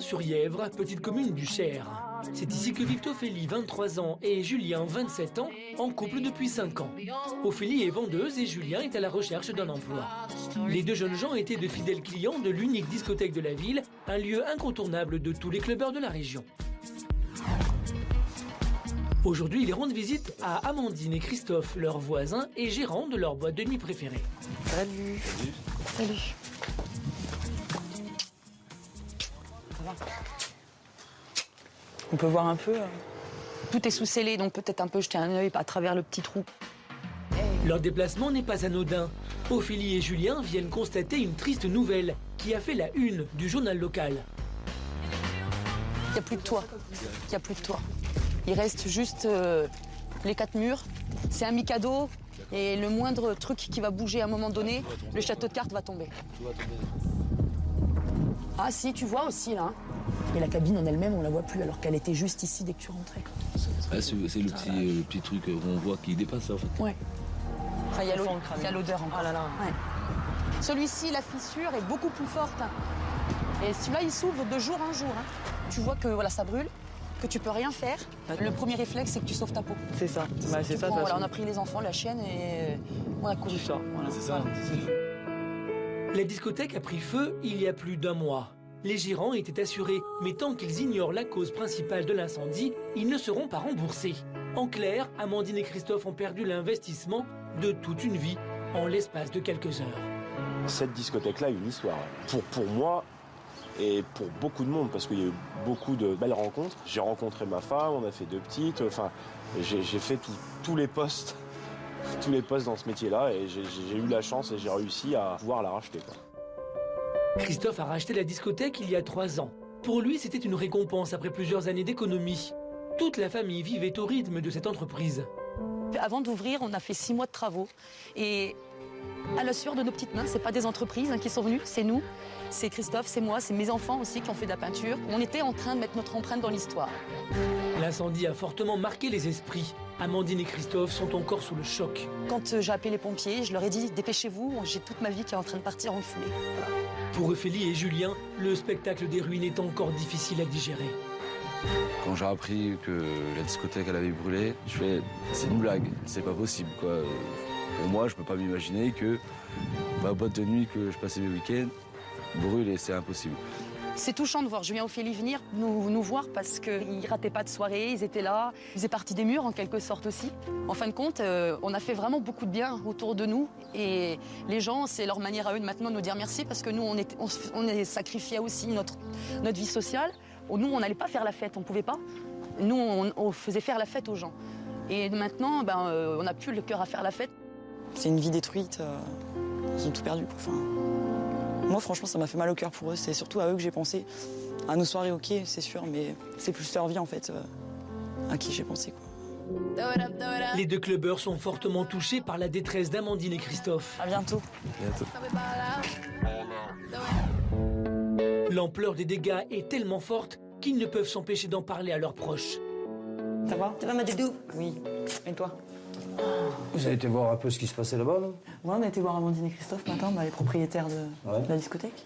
Saint-Ouen-sur-Yèvre, petite commune du Cher. C'est ici que vivent Ophélie, 23 ans, et Julien, 27 ans, en couple depuis 5 ans. Ophélie est vendeuse et Julien est à la recherche d'un emploi. Les deux jeunes gens étaient de fidèles clients de l'unique discothèque de la ville, un lieu incontournable de tous les clubbeurs de la région. Aujourd'hui, ils rendent visite à Amandine et Christophe, leurs voisins et gérants de leur boîte de nuit préférée. Salut. Salut. Ça va? On peut voir un peu. Tout est sous scellé, donc peut-être un peu jeter un œil à travers le petit trou. Leur déplacement n'est pas anodin. Ophélie et Julien viennent constater une triste nouvelle qui a fait la une du journal local. Il n'y a plus de toit. Il n'y a plus de toit. Il reste juste les 4 murs. C'est un mikado et le moindre truc qui va bouger à un moment donné, le château de cartes va tomber. Ah si, tu vois aussi là. Et la cabine en elle-même, on la voit plus alors qu'elle était juste ici dès que tu rentrais. Ah, c'est le petit truc qu'on voit qui dépasse en fait. Ouais. Enfin, il y a l'odeur encore. Ah là là. Ouais. Celui-ci, la fissure est beaucoup plus forte. Et celui-là, il s'ouvre de jour en jour. Tu vois que voilà, ça brûle, que tu peux rien faire. Le premier réflexe, c'est que tu sauves ta peau. C'est ça. Bah, c'est ça. Voilà, on a pris les enfants, la chienne et on a couru. Ça. Voilà. C'est ça. La discothèque a pris feu il y a plus d'un mois. Les gérants étaient assurés, mais tant qu'ils ignorent la cause principale de l'incendie, ils ne seront pas remboursés. En clair, Amandine et Christophe ont perdu l'investissement de toute une vie en l'espace de quelques heures. Cette discothèque-là a une histoire. Pour moi et pour beaucoup de monde, parce qu'il y a eu beaucoup de belles rencontres. J'ai rencontré ma femme, on a fait 2 petites. Enfin, j'ai fait tous les postes dans ce métier-là et j'ai eu la chance et j'ai réussi à pouvoir la racheter, quoi. Christophe a racheté la discothèque il y a 3 ans. Pour lui, c'était une récompense après plusieurs années d'économie. Toute la famille vivait au rythme de cette entreprise. Avant d'ouvrir, on a fait 6 mois de travaux. Et à la sueur de nos petites mains, c'est pas des entreprises qui sont venues, c'est nous. C'est Christophe, c'est moi, c'est mes enfants aussi qui ont fait de la peinture. On était en train de mettre notre empreinte dans l'histoire. L'incendie a fortement marqué les esprits. Amandine et Christophe sont encore sous le choc. Quand j'ai appelé les pompiers, je leur ai dit « Dépêchez-vous, j'ai toute ma vie qui est en train de partir en fumée. » Pour Ophélie et Julien, le spectacle des ruines est encore difficile à digérer. Quand j'ai appris que la discothèque elle avait brûlé, je fais c'est une blague, c'est pas possible quoi. Pour moi, je peux pas m'imaginer que ma boîte de nuit que je passais mes week-ends brûle et c'est impossible. C'est touchant de voir Julien et Ophélie venir nous voir parce qu'ils rataient pas de soirée, ils étaient là, ils faisaient partie des murs en quelque sorte aussi. En fin de compte, on a fait vraiment beaucoup de bien autour de nous et les gens, c'est leur manière à eux de maintenant de nous dire merci parce que nous, on est sacrifié aussi notre vie sociale. Nous, on n'allait pas faire la fête, on pouvait pas. Nous, on faisait faire la fête aux gens. Et maintenant, on n'a plus le cœur à faire la fête. C'est une vie détruite, ils ont tout perdu. Enfin, moi, franchement, ça m'a fait mal au cœur pour eux. C'est surtout à eux que j'ai pensé. À nos soirées, ok, c'est sûr, mais c'est plus leur vie, en fait, à qui j'ai pensé, quoi. Les deux clubbeurs sont fortement touchés par la détresse d'Amandine et Christophe. À bientôt. L'ampleur des dégâts est tellement forte qu'ils ne peuvent s'empêcher d'en parler à leurs proches. Ça va? Ça va, ma doudou? Oui. Et toi? Vous avez été voir un peu ce qui se passait là-bas, là? Ouais, on a été voir Amandine et Christophe ce matin, les propriétaires de la discothèque.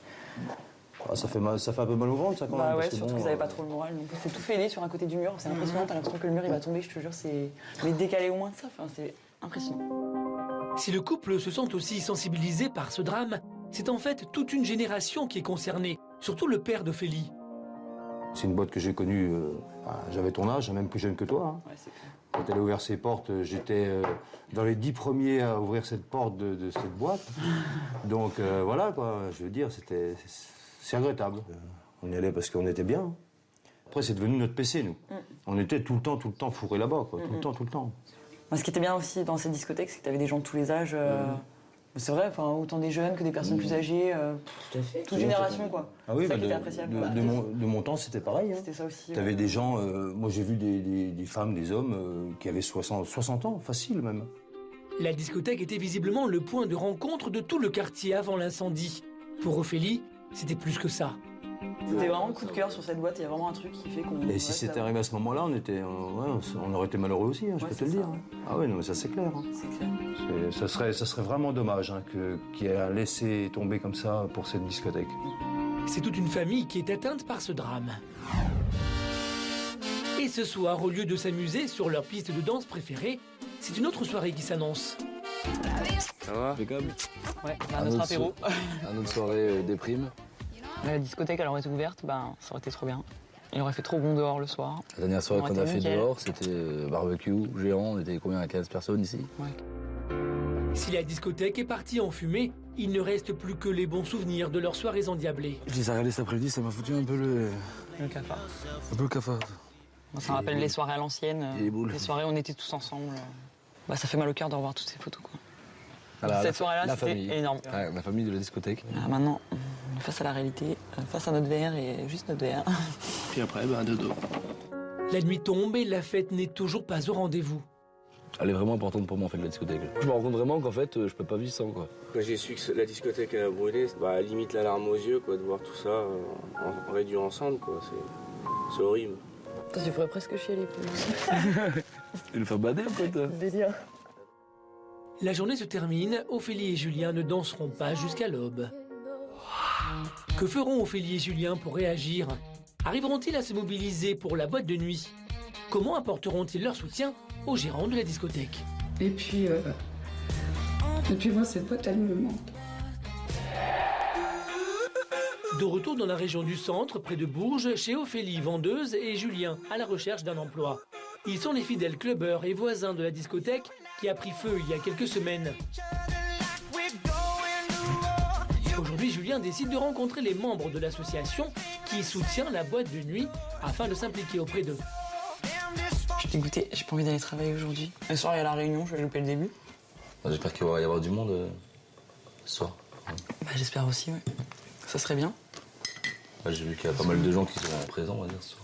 Ah, ça fait un peu mal au ventre, ça, quand même. Bah ouais, parce que surtout bon, qu'ils n'avaient pas trop le moral. Donc c'est tout fêlé sur un côté du mur. C'est impressionnant, t'as l'impression que le mur il va tomber, je te jure, c'est. Mais décalé au moins de ça, enfin, c'est impressionnant. Si le couple se sent aussi sensibilisé par ce drame, c'est en fait toute une génération qui est concernée, surtout le père d'Ophélie. C'est une boîte que j'ai connue, j'avais ton âge, même plus jeune que toi. Hein. Ouais, c'est clair. Quand elle a ouvert ses portes, j'étais dans les 10 premiers à ouvrir cette porte de cette boîte. Donc voilà, quoi, je veux dire, c'est regrettable. On y allait parce qu'on était bien. Après, c'est devenu notre PC, nous. On était tout le temps fourrés là-bas, quoi, tout le temps. Moi, ce qui était bien aussi dans cette discothèque, c'est que t'avais des gens de tous les âges. C'est vrai, enfin, autant des jeunes que des personnes plus âgées. Tout à fait. Toute génération, quoi. Ah oui, c'est ça qui était appréciable. de mon temps, c'était pareil. Hein. C'était ça aussi. T'avais des gens, moi j'ai vu des femmes, des hommes qui avaient 60 ans, facile même. La discothèque était visiblement le point de rencontre de tout le quartier avant l'incendie. Pour Ophélie, c'était plus que ça. C'était vraiment le coup de cœur sur cette boîte, il y a vraiment un truc qui fait qu'on... Et si c'était arrivé à ce moment-là, on aurait été malheureux aussi, hein, je peux te le dire. Hein. Ah oui, non, mais ça c'est clair. Hein. C'est clair. Ça serait vraiment dommage qu'il ait laissé tomber comme ça pour cette discothèque. C'est toute une famille qui est atteinte par ce drame. Et ce soir, au lieu de s'amuser sur leur piste de danse préférée, c'est une autre soirée qui s'annonce. Ça va? Impeccable. Ouais, notre apéro. Un autre soirée déprime. La discothèque, elle aurait été ouverte, ben, ça aurait été trop bien. Il aurait fait trop bon dehors le soir. La dernière soirée On qu'on a était fait nickel. dehors, c'était barbecue géant. On était combien, à 15 personnes ici? Ouais. Si la discothèque est partie en fumée, il ne reste plus que les bons souvenirs de leurs soirées endiablées. Je les ai regardés cet après-midi, ça m'a foutu un peu le cafard. cafard. Moi, ça me rappelle les soirées à l'ancienne. Et les boules. Les soirées où on était tous ensemble. Bah, ça fait mal au cœur de revoir toutes ces photos, quoi. Voilà, Cette soirée-là, la c'était famille. énorme. Ouais, la famille de la discothèque. Ah, maintenant, face à la réalité, face à notre verre et juste notre verre. Puis après, dodo. La nuit tombe et la fête n'est toujours pas au rendez-vous. Elle est vraiment importante pour moi en fait, la discothèque. Je me rends compte vraiment qu'en fait, je peux pas vivre sans quoi. Quand j'ai su que la discothèque a brûlé, bah, limite la larme aux yeux, quoi, de voir tout ça en réduit ensemble, quoi. C'est horrible. Tu ferais presque chialer. Il nous fait bader en fait. Délire. La journée se termine, Ophélie et Julien ne danseront pas jusqu'à l'aube. Que feront Ophélie et Julien pour réagir? Arriveront-ils à se mobiliser pour la boîte de nuit? Comment apporteront-ils leur soutien au gérant de la discothèque? Et puis moi, cette boîte, elle me manque. De retour dans la région du centre, près de Bourges, chez Ophélie, vendeuse, et Julien, à la recherche d'un emploi. Ils sont les fidèles clubbeurs et voisins de la discothèque qui a pris feu il y a quelques semaines. Aujourd'hui, Julien décide de rencontrer les membres de l'association qui soutient la boîte de nuit afin de s'impliquer auprès d'eux. Je suis dégoûtée, j'ai pas envie d'aller travailler aujourd'hui. Le soir, il y a la réunion, je vais louper le début. J'espère qu'il va y avoir du monde ce soir. Bah, j'espère aussi, ouais. Ça serait bien. J'ai vu qu'il y a pas mal de gens qui sont présents, on va dire, ce soir.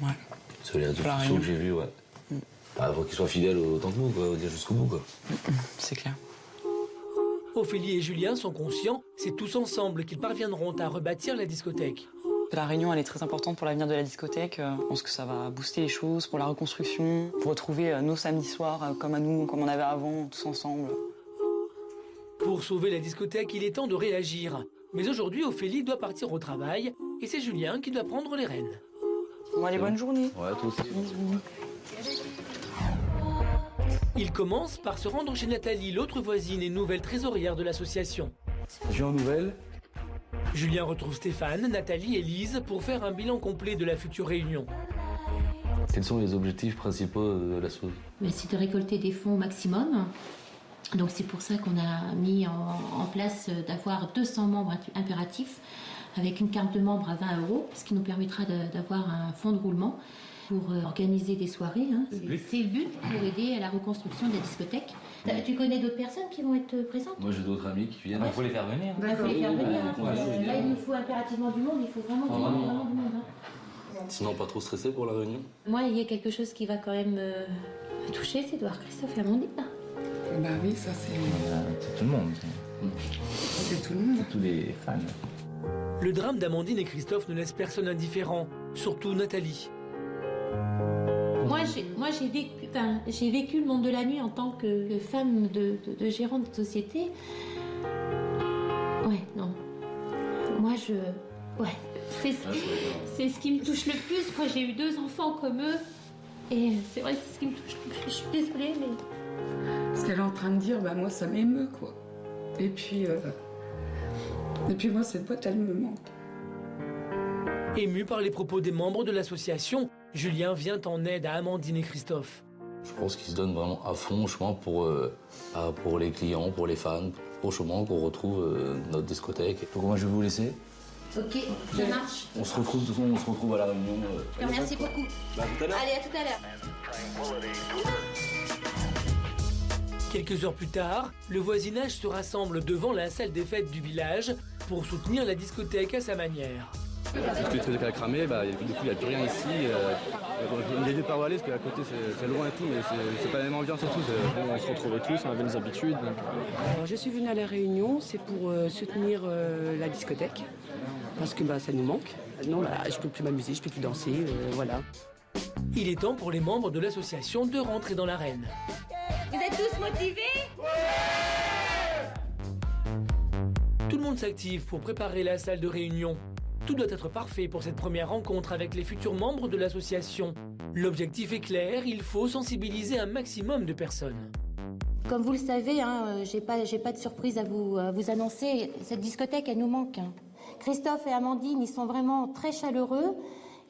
Ouais. Sur les réseaux La sociaux réunion. que j'ai vus, ouais. Bah, faut qu'ils soient fidèles autant que nous, quoi, dire jusqu'au bout, quoi. C'est clair. Ophélie et Julien sont conscients, c'est tous ensemble qu'ils parviendront à rebâtir la discothèque. La réunion, elle est très importante pour l'avenir de la discothèque. Je pense que ça va booster les choses pour la reconstruction, pour retrouver nos samedis soirs comme à nous, comme on avait avant, tous ensemble. Pour sauver la discothèque, il est temps de réagir. Mais aujourd'hui, Ophélie doit partir au travail et c'est Julien qui doit prendre les rênes. Bon, allez, bonne journée. Ouais, toi aussi. Bisous. Il commence par se rendre chez Nathalie, l'autre voisine et nouvelle trésorière de l'association. J'ai en nouvelle. Julien retrouve Stéphane, Nathalie et Lise pour faire un bilan complet de la future réunion. Quels sont les objectifs principaux de l'asso? C'est de récolter des fonds au maximum. Donc c'est pour ça qu'on a mis en place d'avoir 200 membres impératifs avec une carte de membre à 20 €, ce qui nous permettra d'avoir un fonds de roulement pour organiser des soirées. Hein. C'est le but pour aider à la reconstruction de la discothèque. Tu connais d'autres personnes qui vont être présentes? Moi j'ai d'autres amis qui viennent. Il faut les faire venir. Il faut les faire venir. Ouais, Là, il nous faut impérativement du monde. Il faut vraiment du monde. Vraiment du monde, hein. Sinon, pas trop stressé pour la réunion? Moi, il y a quelque chose qui va quand même me toucher, c'est de voir Christophe et Amandine. Bah oui, ça c'est C'est tout le monde, c'est tout le monde. tous les fans. Le drame d'Amandine et Christophe ne laisse personne indifférent, surtout Nathalie. J'ai vécu le monde de la nuit en tant que femme de gérante de société. Ouais, non. Moi, c'est ce qui me touche le plus. Moi, j'ai eu 2 enfants comme eux. Et c'est vrai que c'est ce qui me touche le plus. Je suis désolée, mais... Ce qu'elle est en train de dire, bah moi ça m'émeut quoi. Et puis moi cette boîte elle me manque. Ému par les propos des membres de l'association, Julien vient en aide à Amandine et Christophe. Je pense qu'ils se donnent vraiment à fond, chemin, pour les clients, pour les fans, pour chemin qu'on retrouve notre discothèque. Donc moi je vais vous laisser. Ok, ça marche. On se retrouve, de toute façon, on se retrouve à la réunion. Merci beaucoup. Bah, à tout à l'heure. Allez, à tout à l'heure. Quelques heures plus tard, le voisinage se rassemble devant la salle des fêtes du village pour soutenir la discothèque à sa manière. Parce que le truc a cramé, du coup il n'y a plus rien ici. Il y a des par où aller parce qu'à côté c'est loin et tout, mais c'est pas la même ambiance et tout. On se retrouvait tous, on avait nos habitudes. Alors, je suis venue à la réunion, c'est pour soutenir la discothèque, parce que ça nous manque. Non, je peux plus m'amuser, je peux plus danser, voilà. Il est temps pour les membres de l'association de rentrer dans l'arène. Vous êtes tous motivés? Tout le monde s'active pour préparer la salle de réunion. Tout doit être parfait pour cette première rencontre avec les futurs membres de l'association. L'objectif est clair, il faut sensibiliser un maximum de personnes. Comme vous le savez, j'ai pas de surprise à vous annoncer. Cette discothèque, elle nous manque. Christophe et Amandine, ils sont vraiment très chaleureux.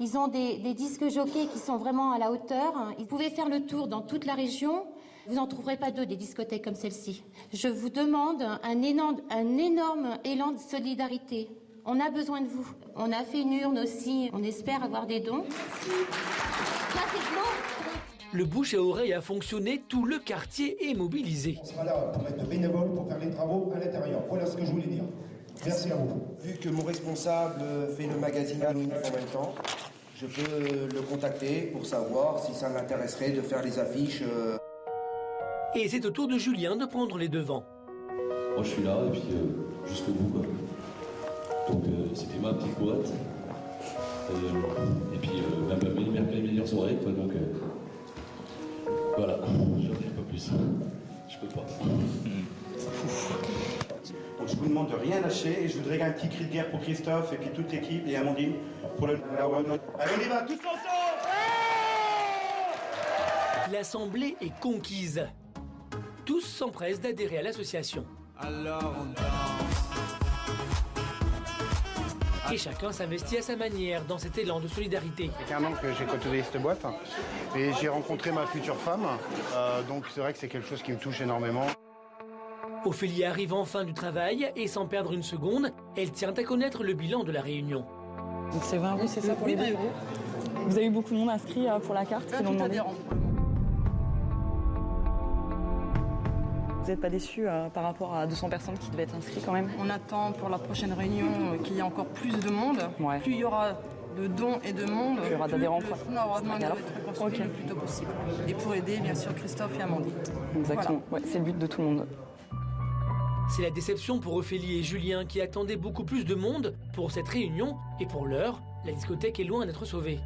Ils ont des disques jockeys qui sont vraiment à la hauteur. Ils pouvaient faire le tour dans toute la région. Vous n'en trouverez pas deux, des discothèques comme celle-ci. Je vous demande un énorme élan de solidarité. On a besoin de vous. On a fait une urne aussi. On espère avoir des dons. Le bouche à oreille a fonctionné, tout le quartier est mobilisé. On sera là pour mettre de bénévoles pour faire les travaux à l'intérieur. Voilà ce que je voulais dire. Merci à vous. Vu que mon responsable fait le magazine en même temps, je peux le contacter pour savoir si ça l'intéresserait de faire les affiches. Et c'est au tour de Julien de prendre les devants. Moi je suis là et puis jusqu'au bout quoi. Donc c'était ma petite boîte. Et puis mes meilleures soirées quoi donc voilà, je ne dis pas plus. Je peux pas. Donc je vous demande de rien lâcher et je voudrais un petit cri de guerre pour Christophe et puis toute l'équipe et Amandine pour le... Allez on y va tous ensemble. L'assemblée est conquise. Tous s'empressent d'adhérer à l'association. Alors on danse. Et chacun s'investit à sa manière dans cet élan de solidarité. Ça fait un an que j'ai côtoyé cette boîte et j'ai rencontré ma future femme. Donc c'est vrai que c'est quelque chose qui me touche énormément. Ophélie arrive enfin du travail et sans perdre une seconde, elle tient à connaître le bilan de la réunion. Donc c'est 20 euros, c'est ça pour les 2 euros. Vous avez eu beaucoup de monde inscrit pour la carte qui l'ont demandé. Vous n'êtes pas déçus par rapport à 200 personnes qui devaient être inscrites quand même? On attend pour la prochaine réunion qu'il y ait encore plus de monde. Ouais. Plus il y aura de dons et de monde, plus il y aura d'adhérents. On aura demandé d'être reconstruit le plus tôt possible. Et pour aider bien sûr Christophe et Amandine. Exactement, voilà. Ouais, c'est le but de tout le monde. C'est la déception pour Ophélie et Julien qui attendaient beaucoup plus de monde pour cette réunion. Et pour l'heure, la discothèque est loin d'être sauvée.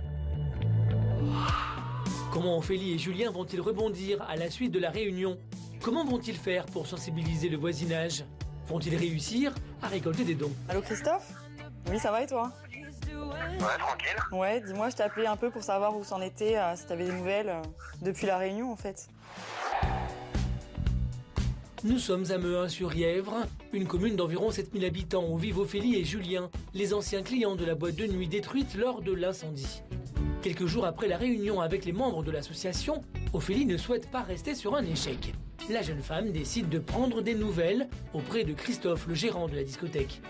Comment Ophélie et Julien vont-ils rebondir à la suite de la réunion? Comment vont-ils faire pour sensibiliser le voisinage? Vont-ils réussir à récolter des dons? Allô Christophe? Oui, ça va et toi? Ouais, tranquille. Ouais, dis-moi, je t'ai appelé un peu pour savoir où c'en était, si t'avais des nouvelles depuis la réunion en fait. Nous sommes à Mehun-sur-Yèvre, une commune d'environ 7000 habitants où vivent Ophélie et Julien, les anciens clients de la boîte de nuit détruite lors de l'incendie. Quelques jours après la réunion avec les membres de l'association, Ophélie ne souhaite pas rester sur un échec. La jeune femme décide de prendre des nouvelles auprès de Christophe, le gérant de la discothèque.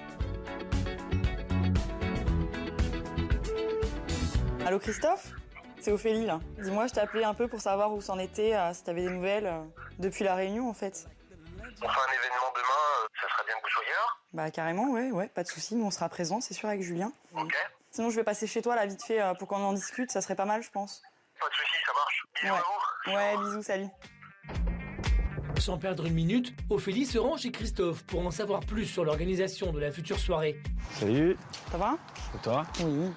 Allô Christophe? C'est Ophélie là. Dis-moi, je t'ai appelé un peu pour savoir où c'en était, si t'avais des nouvelles depuis la réunion en fait. On fait un événement demain, ça serait bien que vous soyez là? Bah carrément, ouais, pas de soucis, nous on sera présents, c'est sûr, avec Julien. Ok. Sinon je vais passer chez toi là vite fait pour qu'on en discute, ça serait pas mal je pense. Pas de soucis, ça marche. Bisous à vous. Ouais, bisous, salut. Sans perdre une minute, Ophélie se rend chez Christophe pour en savoir plus sur l'organisation de la future soirée. Salut. Ça va? Et toi? Oui.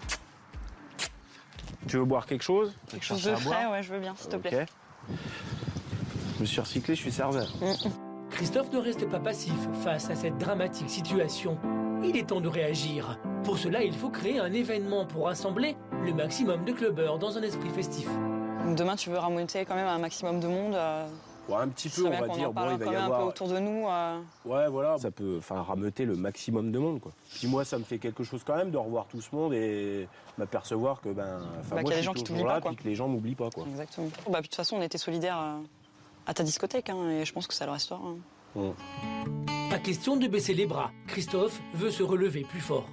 Tu veux boire quelque chose? Quelque chose de frais, ouais, je veux bien, s'il te plaît. Je me suis recyclé, je suis serveur. Christophe ne reste pas passif face à cette dramatique situation. Il est temps de réagir. Pour cela, il faut créer un événement pour rassembler le maximum de clubbers dans un esprit festif. Demain, tu veux remonter quand même un maximum de monde Ouais, un petit peu, on va dire. Bon, il va y avoir un peu autour de nous. Ouais, voilà, ça peut rameuter le maximum de monde, quoi. Puis moi, ça me fait quelque chose quand même de revoir tout ce monde et m'apercevoir que moi, qu'il y a des gens qui t'oublient pas, quoi. Puis que les gens m'oublient pas, quoi. Exactement. Bah, de toute façon, on était solidaires à ta discothèque, et je pense que ça le restera. Pas question de baisser les bras. Christophe veut se relever plus fort.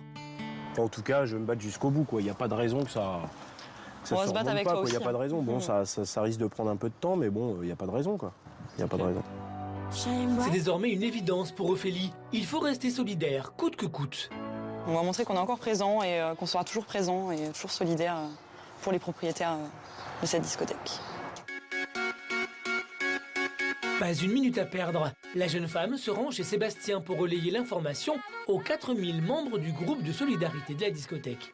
En tout cas, je vais me battre jusqu'au bout, quoi. Il n'y a pas de raison que ça. On va se battre avec toi aussi. Il n'y a pas de raison. Bon, ça risque de prendre un peu de temps, mais bon, il n'y a pas de raison, quoi. Il n'y a pas de raison. C'est désormais une évidence pour Ophélie. Il faut rester solidaire, coûte que coûte. On va montrer qu'on est encore présent et qu'on sera toujours présent et toujours solidaire pour les propriétaires de cette discothèque. Pas une minute à perdre. La jeune femme se rend chez Sébastien pour relayer l'information aux 4000 membres du groupe de solidarité de la discothèque.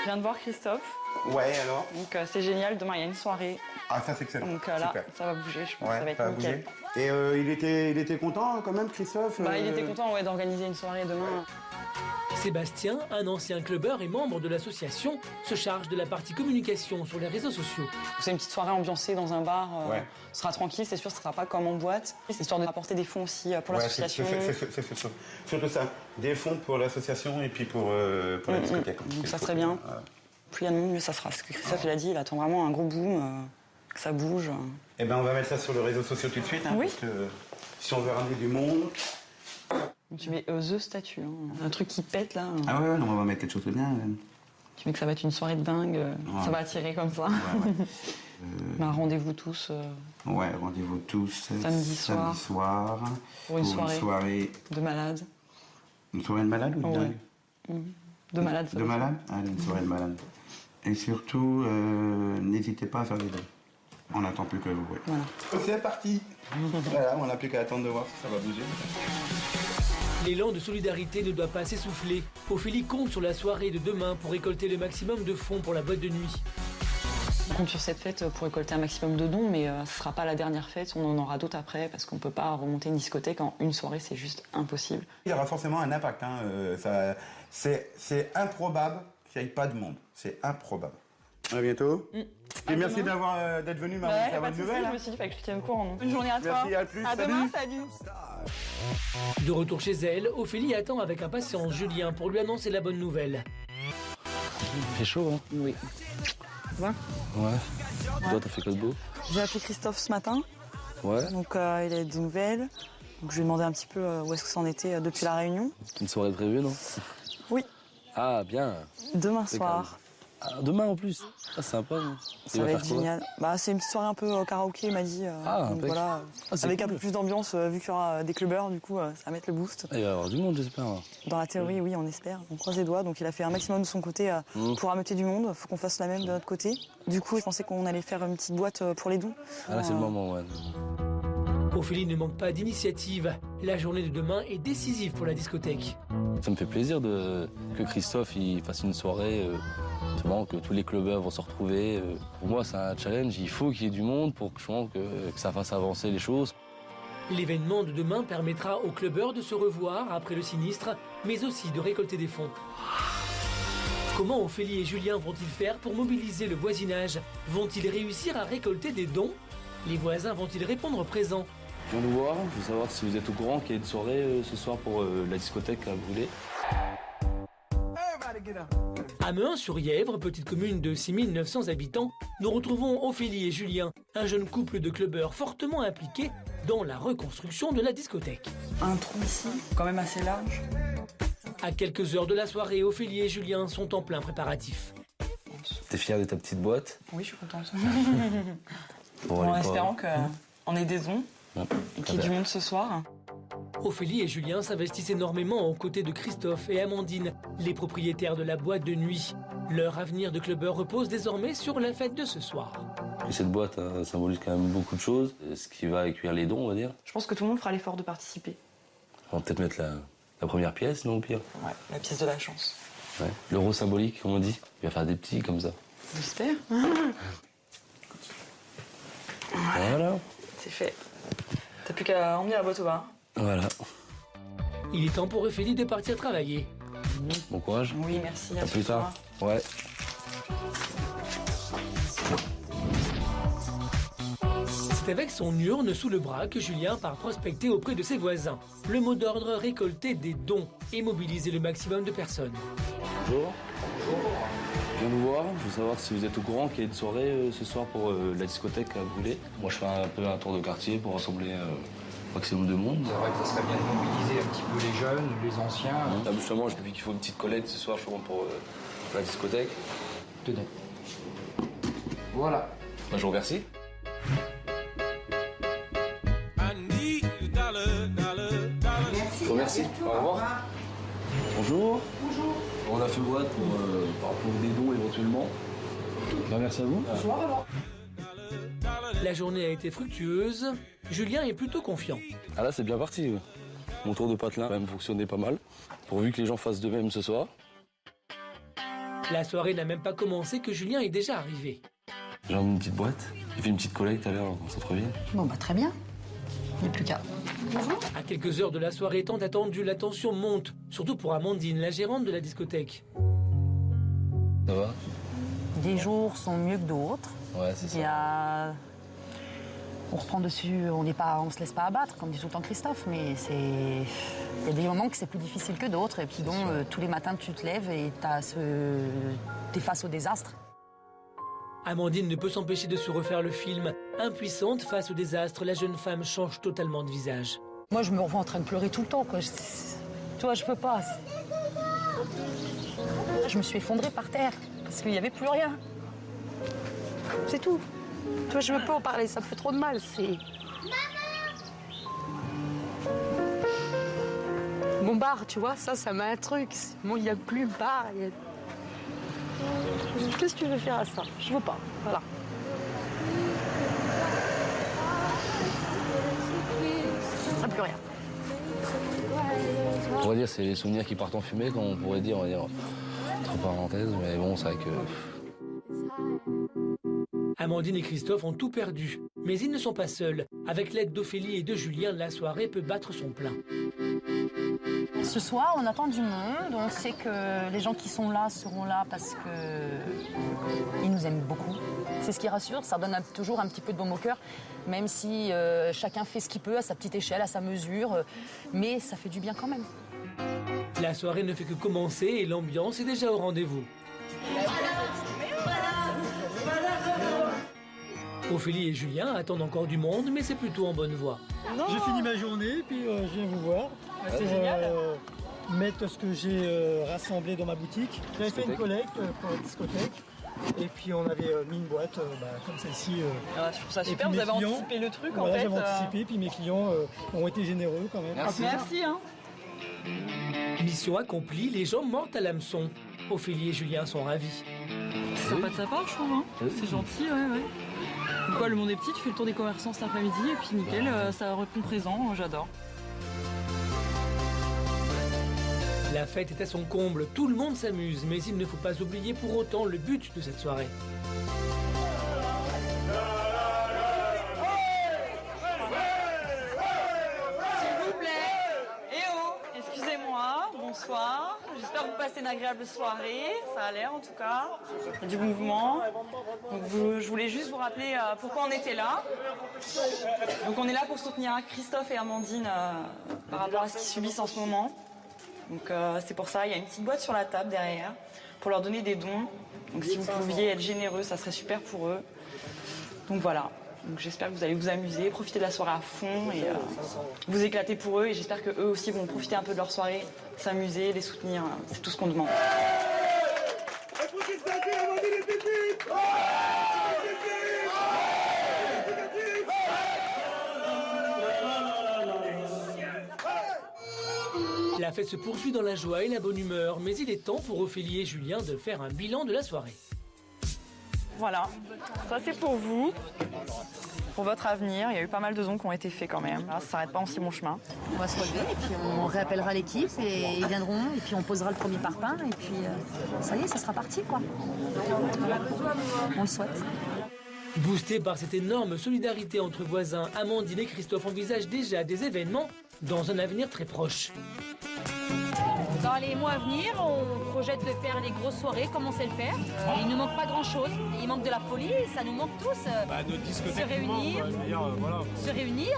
Je viens de voir Christophe. Ouais, alors? Donc c'est génial, demain il y a une soirée. Ah, ça c'est excellent. Donc là, super. Ça va bouger, je pense ouais, que ça va être nickel. Et il était content quand même, Christophe? Il était content d'organiser une soirée demain. Sébastien, un ancien clubbeur et membre de l'association, se charge de la partie communication sur les réseaux sociaux. C'est une petite soirée ambiancée dans un bar. Ouais. Ce sera tranquille, c'est sûr, ce sera pas comme en boîte. C'est histoire de rapporter des fonds aussi pour l'association. C'est surtout ça. Des fonds pour l'association et puis pour la discothèque. Donc ça serait bien. Plus il y a de monde, mieux ça sera. Parce que Christophe, il a dit, il attend vraiment un gros boom, que ça bouge. Eh ben, on va mettre ça sur les réseaux sociaux tout de suite. Hein, oui. Parce que si on veut ramener du monde... Tu mets The Statue, un truc qui pète là. Ah ouais, non, on va mettre quelque chose de bien. Tu mets que ça va être une soirée de dingue, ça va attirer comme ça. Ouais. Rendez-vous tous. Ouais, rendez-vous tous samedi soir. Pour une soirée de malade. Une soirée de malade ou de dingue De malade. De malade. Allez, une soirée de malade. Et surtout, n'hésitez pas à faire des dons. On n'attend plus que vous. Ouais. Voilà. C'est parti. Voilà, on n'a plus qu'à attendre de voir si ça va bouger. L'élan de solidarité ne doit pas s'essouffler. Ophélie compte sur la soirée de demain pour récolter le maximum de fonds pour la boîte de nuit. On compte sur cette fête pour récolter un maximum de dons, mais ce ne sera pas la dernière fête, on en aura d'autres après, parce qu'on ne peut pas remonter une discothèque en une soirée, c'est juste impossible. Il y aura forcément un impact. Hein. C'est improbable qu'il n'y ait pas de monde. C'est improbable. À bientôt. Et merci d'être venu m'annoncer la bonne nouvelle. Je me suis dit, il fallait que je tienne au courant. Bonne journée à toi. Merci, à plus. À demain, salut. De retour chez elle, Ophélie attend avec impatience Julien pour lui annoncer la bonne nouvelle. Il fait chaud, hein? Oui. Tu vois? Ouais. Toi, t'as fait quoi de beau? J'ai appelé Christophe ce matin. Ouais. Donc, il a des nouvelles. Donc, je lui ai demandé un petit peu où est-ce que ça en était depuis la réunion. Une soirée prévue, non? Oui. Ah, bien. Demain soir. Ah, demain en plus. Ah, sympa. Ça va être génial. C'est une petite soirée un peu karaoké, il m'a dit. Donc voilà, avec un peu plus d'ambiance, vu qu'il y aura des clubbeurs, du coup, ça va mettre le boost. Il va y avoir du monde, j'espère. Dans la théorie, oui, on espère. On croise les doigts. Donc il a fait un maximum de son côté pour ameuter du monde. Il faut qu'on fasse la même de notre côté. Du coup, je pensais qu'on allait faire une petite boîte pour les dons. Ah là, c'est le moment, ouais. Ophélie ne manque pas d'initiative. La journée de demain est décisive pour la discothèque. Ça me fait plaisir que Christophe il fasse une soirée, que tous les clubbeurs vont se retrouver. Pour moi, c'est un challenge. Il faut qu'il y ait du monde pour que ça fasse avancer les choses. L'événement de demain permettra aux clubbeurs de se revoir après le sinistre, mais aussi de récolter des fonds. Comment Ophélie et Julien vont-ils faire pour mobiliser le voisinage? Vont-ils réussir à récolter des dons? Les voisins vont-ils répondre présents? Je viens nous voir, je veux savoir si vous êtes au courant qu'il y a une soirée ce soir pour la discothèque à brûler. À Mehun-sur-Yèvre, petite commune de 6900 habitants, nous retrouvons Ophélie et Julien, un jeune couple de clubbeurs fortement impliqués dans la reconstruction de la discothèque. Un trou ici, quand même assez large. À quelques heures de la soirée, Ophélie et Julien sont en plein préparatif. T'es fière de ta petite boîte? Oui, je suis contente. En espérant qu'on ait des dons et qu'il y ait du monde ce soir. Ophélie et Julien s'investissent énormément aux côtés de Christophe et Amandine, les propriétaires de la boîte de nuit. Leur avenir de clubbeur repose désormais sur la fête de ce soir. Cette boîte symbolise quand même beaucoup de choses, ce qui va accueillir les dons, on va dire. Je pense que tout le monde fera l'effort de participer. On va peut-être mettre la première pièce, non, au pire? Ouais, la pièce de la chance. Ouais. L'euro symbolique, comme on dit. Il va faire des petits comme ça. J'espère. Voilà. C'est fait. T'as plus qu'à emmener la boîte au bar. Voilà. Il est temps pour Ophélie de partir travailler. Bon courage. Oui, merci. À plus tard. Ouais. C'est avec son urne sous le bras que Julien part prospecter auprès de ses voisins. Le mot d'ordre, récolter des dons et mobiliser le maximum de personnes. Bonjour. Je viens vous voir, je veux savoir si vous êtes au courant qu'il y a une soirée ce soir pour la discothèque à brûler. Moi, je fais un peu un tour de quartier pour rassembler un maximum de monde. C'est vrai que ça serait bien de mobiliser un petit peu les jeunes, les anciens. Là, justement, j'ai vu qu'il faut une petite collecte ce soir pour la discothèque. Tenez. Voilà. Bah, je vous remercie. Je vous remercie. Au revoir. Bonjour. Bonjour. On a fait boîte pour des dons éventuellement. Bah, merci à vous. Bonsoir alors. La journée a été fructueuse. Julien est plutôt confiant. Ah là, c'est bien parti. Ouais. Mon tour de patelin a quand même fonctionné pas mal. Pourvu que les gens fassent de même ce soir. La soirée n'a même pas commencé que Julien est déjà arrivé. J'ai emmené une petite boîte. J'ai fait une petite collecte à l'heure, on s'en prévient. Bon, bah très bien. Il n'y a plus qu'à. À quelques heures de la soirée tant attendue, la tension monte, surtout pour Amandine, la gérante de la discothèque. Ça va? Des jours sont mieux que d'autres. Ouais, c'est ça. On reprend dessus, on se laisse pas abattre, comme dit tout le temps Christophe, mais il y a des moments que c'est plus difficile que d'autres. Et puis tous les matins, tu te lèves et t'es face au désastre. Amandine ne peut s'empêcher de se refaire le film. Impuissante face au désastre, la jeune femme change totalement de visage. Moi, je me revois en train de pleurer tout le temps, quoi. Tu vois, je peux pas. Je me suis effondrée par terre, parce qu'il n'y avait plus rien. C'est tout. Tu vois, je ne peux pas en parler, ça me fait trop de mal. Mon bar, tu vois, ça m'a un truc. Bon, il n'y a plus le bar. Qu'est-ce que tu veux faire à ça? Je veux pas, voilà. Plus rien. On pourrait dire c'est les souvenirs qui partent en fumée, comme on pourrait dire, entre parenthèses, mais bon, c'est vrai que... Amandine et Christophe ont tout perdu, mais ils ne sont pas seuls. Avec l'aide d'Ophélie et de Julien, la soirée peut battre son plein. Ce soir, on attend du monde. On sait que les gens qui sont là seront là parce qu'ils nous aiment beaucoup. C'est ce qui rassure, ça donne toujours un petit peu de baume au cœur, même si chacun fait ce qu'il peut à sa petite échelle, à sa mesure, mais ça fait du bien quand même. La soirée ne fait que commencer et l'ambiance est déjà au rendez-vous. Ophélie et Julien attendent encore du monde, mais c'est plutôt en bonne voie. J'ai fini ma journée, puis je viens vous voir. C'est génial. Mettre ce que j'ai rassemblé dans ma boutique. J'avais fait une collecte pour la discothèque. Et puis on avait mis une boîte comme celle-ci. Je trouve ça super, vous avez anticipé le truc en fait. J'avais anticipé, puis mes clients ont été généreux quand même. Merci. Mission accomplie, les gens mordent à l'hameçon. Ophélie et Julien sont ravis. C'est sympa de sa part, je trouve. Hein. C'est gentil, ouais. Donc quoi, le monde est petit, tu fais le tour des commerçants cet après-midi et puis nickel, ça répond présent, j'adore. La fête est à son comble, tout le monde s'amuse, mais il ne faut pas oublier pour autant le but de cette soirée. S'il vous plaît, excusez-moi, bonsoir. J'espère que vous passez une agréable soirée, ça a l'air en tout cas. Il y a du mouvement. Donc je voulais juste vous rappeler pourquoi on était là. Donc on est là pour soutenir Christophe et Amandine par rapport à ce qu'ils subissent en ce moment. Donc c'est pour ça, il y a une petite boîte sur la table derrière pour leur donner des dons. Donc si vous pouviez être généreux, ça serait super pour eux. Donc voilà. Donc j'espère que vous allez vous amuser, profiter de la soirée à fond et vous éclater pour eux. Et j'espère que eux aussi vont profiter un peu de leur soirée, s'amuser, les soutenir. C'est tout ce qu'on demande. La fête se poursuit dans la joie et la bonne humeur, mais il est temps pour Ophélie et Julien de faire un bilan de la soirée. Voilà, ça c'est pour vous, pour votre avenir. Il y a eu pas mal de dons qui ont été faits quand même. Là, ça ne s'arrête pas en si bon chemin. On va se relever et puis on réappellera l'équipe et ils viendront et puis on posera le premier parpaing et puis ça y est, ça sera parti quoi. Voilà. On le souhaite. Boosté par cette énorme solidarité entre voisins, Amandine et Christophe envisagent déjà des événements dans un avenir très proche. Dans les mois à venir, on projette de faire les grosses soirées comme on sait le faire. Il ne manque pas grand-chose. Il manque de la folie, ça nous manque tous. Notre discothèque se réunir,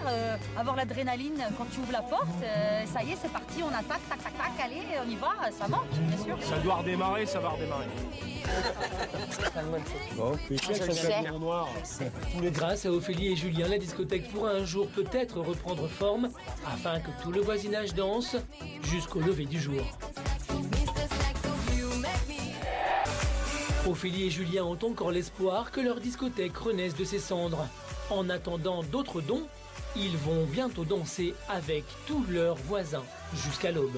avoir l'adrénaline quand tu ouvres la porte. Ça y est, c'est parti, on attaque, tac, tac, tac, allez, on y va. Ça manque, bien sûr. Ça doit redémarrer, ça va redémarrer. Grâce à Ophélie et Julien, la discothèque pourra un jour peut-être reprendre forme afin que tout le voisinage danse jusqu'au lever du jour. Ophélie et Julien ont encore l'espoir que leur discothèque renaisse de ses cendres. En attendant d'autres dons, ils vont bientôt danser avec tous leurs voisins jusqu'à l'aube.